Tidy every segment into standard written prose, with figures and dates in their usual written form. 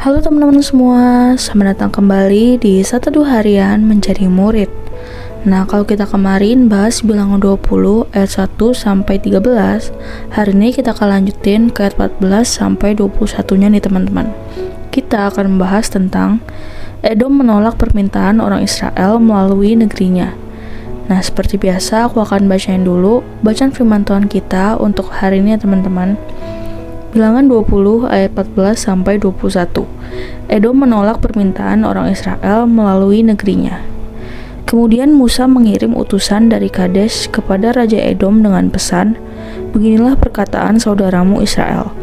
Halo teman-teman semua, selamat datang kembali di 1-2 harian menjadi murid. Nah, kalau kita kemarin bahas bilangan 20 ayat 1 sampai 13, hari ini kita akan lanjutin ke ayat 14 sampai 21-nya nih teman-teman. Kita akan membahas tentang Edom menolak permintaan orang Israel melalui negerinya. Nah, seperti biasa aku akan bacain dulu bacaan firman Tuhan kita untuk hari ini ya teman-teman. Bilangan 20 ayat 14 sampai 21. Edom menolak permintaan orang Israel melalui negerinya. Kemudian Musa mengirim utusan dari Kades kepada Raja Edom dengan pesan, "Beginilah perkataan saudaramu Israel.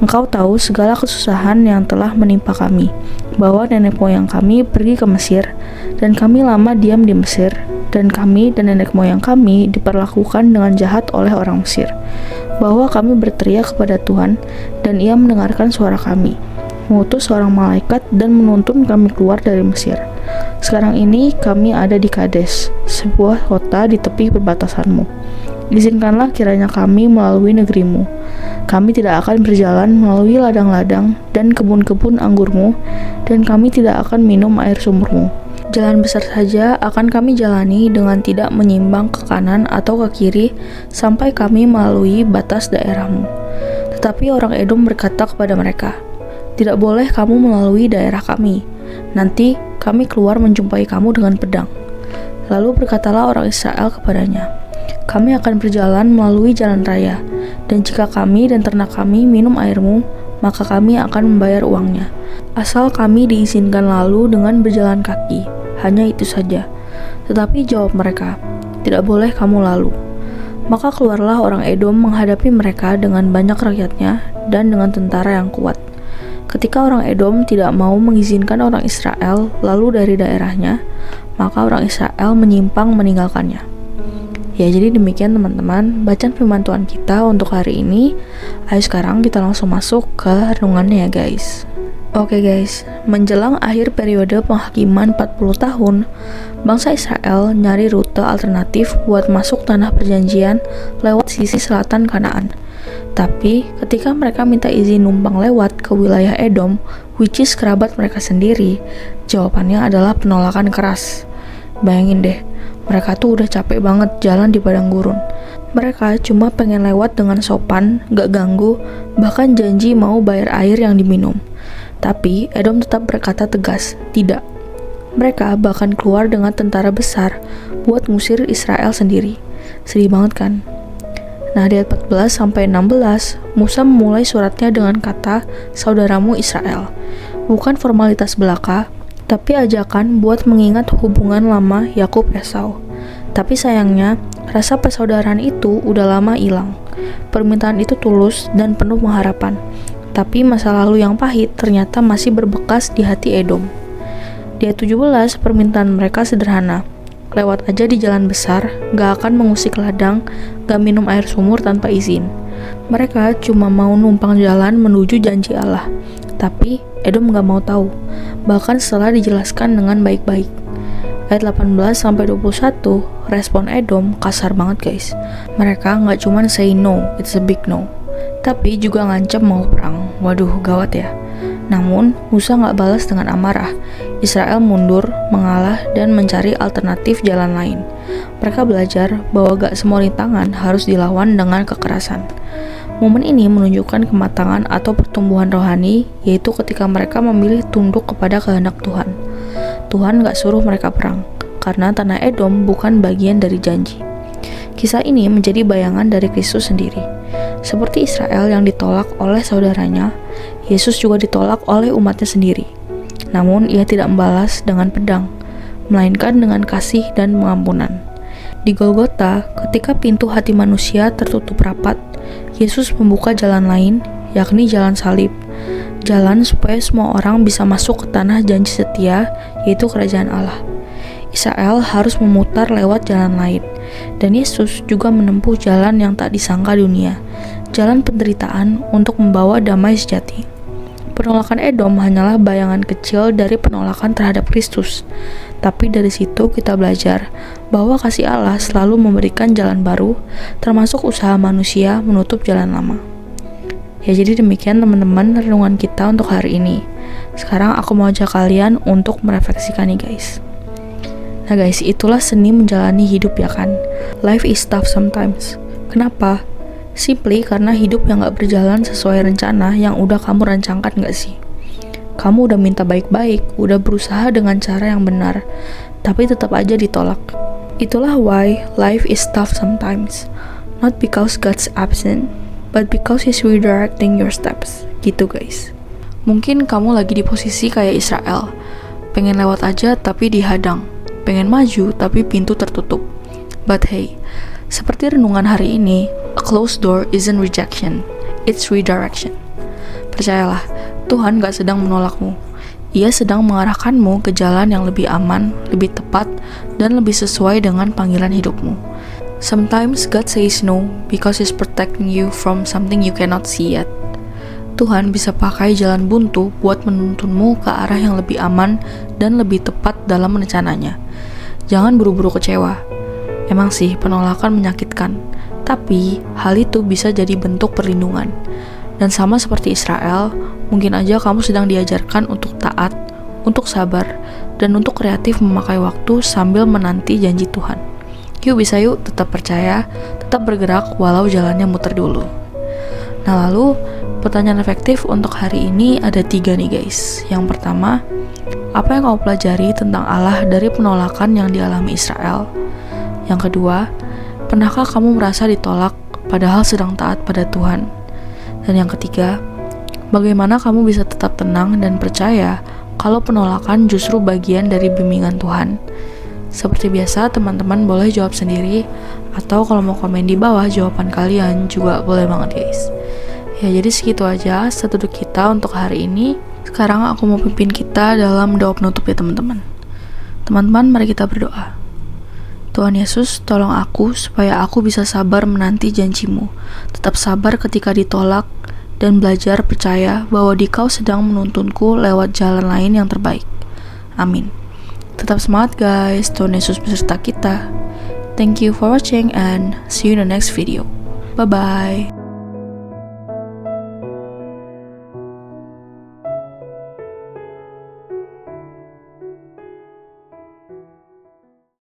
Engkau tahu segala kesusahan yang telah menimpa kami, bahwa nenek moyang kami pergi ke Mesir, dan kami lama diam di Mesir, dan kami dan nenek moyang kami diperlakukan dengan jahat oleh orang Mesir, bahwa kami berteriak kepada Tuhan, dan Ia mendengarkan suara kami, mengutus seorang malaikat dan menuntun kami keluar dari Mesir. Sekarang ini kami ada di Kades, sebuah kota di tepi perbatasanmu. Izinkanlah kiranya kami melalui negerimu. Kami tidak akan berjalan melalui ladang-ladang dan kebun-kebun anggurmu, dan kami tidak akan minum air sumurmu. Jalan besar saja akan kami jalani dengan tidak menyimbang ke kanan atau ke kiri sampai kami melalui batas daerahmu." Tetapi orang Edom berkata kepada mereka, "Tidak boleh kamu melalui daerah kami. Nanti kami keluar menjumpai kamu dengan pedang." Lalu berkatalah orang Israel kepadanya, "Kami akan berjalan melalui jalan raya, dan jika kami dan ternak kami minum airmu, maka kami akan membayar uangnya. Asal kami diizinkan lalu dengan berjalan kaki, hanya itu saja." Tetapi jawab mereka, "Tidak boleh kamu lalu." Maka keluarlah orang Edom menghadapi mereka dengan banyak rakyatnya dan dengan tentara yang kuat. Ketika orang Edom tidak mau mengizinkan orang Israel lalu dari daerahnya, maka orang Israel menyimpang meninggalkannya. Ya, jadi demikian teman-teman bacaan firman Tuhan kita untuk hari ini. Ayo sekarang kita langsung masuk ke renungannya ya guys. Oke guys, menjelang akhir periode penghakiman 40 tahun, bangsa Israel nyari rute alternatif buat masuk tanah perjanjian lewat sisi selatan Kanaan. Tapi ketika mereka minta izin numpang lewat ke wilayah Edom, which is kerabat mereka sendiri, jawabannya adalah penolakan keras. Bayangin deh, mereka tuh udah capek banget jalan di padang gurun. Mereka cuma pengen lewat dengan sopan, gak ganggu, bahkan janji mau bayar air yang diminum. Tapi Edom tetap berkata tegas, tidak. Mereka bahkan keluar dengan tentara besar buat ngusir Israel sendiri. Sedih banget kan? Nah, di ayat 14-16, Musa memulai suratnya dengan kata saudaramu Israel. Bukan formalitas belaka, tapi ajakan buat mengingat hubungan lama Yakub Esau. Tapi sayangnya, rasa persaudaraan itu udah lama hilang. Permintaan itu tulus dan penuh pengharapan. Tapi masa lalu yang pahit ternyata masih berbekas di hati Edom. Di ayat 17, permintaan mereka sederhana. Lewat aja di jalan besar, gak akan mengusik ladang, gak minum air sumur tanpa izin. Mereka cuma mau numpang jalan menuju janji Allah. Tapi Edom gak mau tahu, bahkan setelah dijelaskan dengan baik-baik. Ayat 18-21, respon Edom kasar banget guys. Mereka gak cuma say no, it's a big no, tapi juga ngancam mau perang. Waduh, gawat ya. Namun, Musa gak balas dengan amarah. Israel mundur, mengalah, dan mencari alternatif jalan lain. Mereka belajar bahwa gak semua rintangan harus dilawan dengan kekerasan. Momen ini menunjukkan kematangan atau pertumbuhan rohani, yaitu ketika mereka memilih tunduk kepada kehendak Tuhan. Tuhan gak suruh mereka perang, karena tanah Edom bukan bagian dari janji. Kisah ini menjadi bayangan dari Kristus sendiri. Seperti Israel yang ditolak oleh saudaranya, Yesus juga ditolak oleh umatnya sendiri. Namun ia tidak membalas dengan pedang, melainkan dengan kasih dan pengampunan. Di Golgota, ketika pintu hati manusia tertutup rapat, Yesus membuka jalan lain, yakni jalan salib. Jalan supaya semua orang bisa masuk ke tanah janji setia, yaitu kerajaan Allah. Israel harus memutar lewat jalan lain, dan Yesus juga menempuh jalan yang tak disangka dunia, jalan penderitaan untuk membawa damai sejati. Penolakan Edom hanyalah bayangan kecil dari penolakan terhadap Kristus. Tapi dari situ kita belajar bahwa kasih Allah selalu memberikan jalan baru, termasuk usaha manusia menutup jalan lama. Ya, jadi demikian teman-teman renungan kita untuk hari ini. Sekarang aku mau ajak kalian untuk merefleksikan nih guys. Nah guys, itulah seni menjalani hidup ya kan. Life is tough sometimes. Kenapa? Simply karena hidup yang gak berjalan sesuai rencana yang udah kamu rancangkan gak sih? Kamu udah minta baik-baik, udah berusaha dengan cara yang benar, tapi tetap aja ditolak. Itulah why life is tough sometimes. Not because God's absent, but because He's redirecting your steps. Gitu guys. Mungkin kamu lagi di posisi kayak Israel. Pengen lewat aja tapi dihadang. Pengen maju tapi pintu tertutup. But hey, seperti renungan hari ini, a closed door isn't rejection, it's redirection. Percayalah, Tuhan gak sedang menolakmu. Ia sedang mengarahkanmu ke jalan yang lebih aman, lebih tepat, dan lebih sesuai dengan panggilan hidupmu. Sometimes God says no because He's protecting you from something you cannot see yet. Tuhan bisa pakai jalan buntu buat menuntunmu ke arah yang lebih aman dan lebih tepat dalam rencananya. Jangan buru-buru kecewa. Emang sih penolakan menyakitkan, tapi hal itu bisa jadi bentuk perlindungan. Dan sama seperti Israel, mungkin aja kamu sedang diajarkan untuk taat, untuk sabar, dan untuk kreatif memakai waktu sambil menanti janji Tuhan. Yuk bisa yuk, tetap percaya, tetap bergerak walau jalannya muter dulu. Nah lalu, pertanyaan efektif untuk hari ini ada 3 nih guys. Yang pertama, apa yang kamu pelajari tentang Allah dari penolakan yang dialami Israel? Yang kedua, pernahkah kamu merasa ditolak padahal sedang taat pada Tuhan? Dan yang ketiga, bagaimana kamu bisa tetap tenang dan percaya kalau penolakan justru bagian dari bimbingan Tuhan? Seperti biasa, teman-teman boleh jawab sendiri, atau kalau mau komen di bawah jawaban kalian juga boleh banget guys. Ya jadi segitu aja Satu kita untuk hari ini. Sekarang aku mau pimpin kita dalam doa penutup ya teman-teman. Teman-teman, mari kita berdoa. Tuhan Yesus, tolong aku supaya aku bisa sabar menanti janji-Mu, tetap sabar ketika ditolak, dan belajar percaya bahwa Dikau sedang menuntunku lewat jalan lain yang terbaik. Amin. Tetap semangat guys, Tuhan Yesus beserta kita. Thank you for watching and see you in the next video. Bye-bye.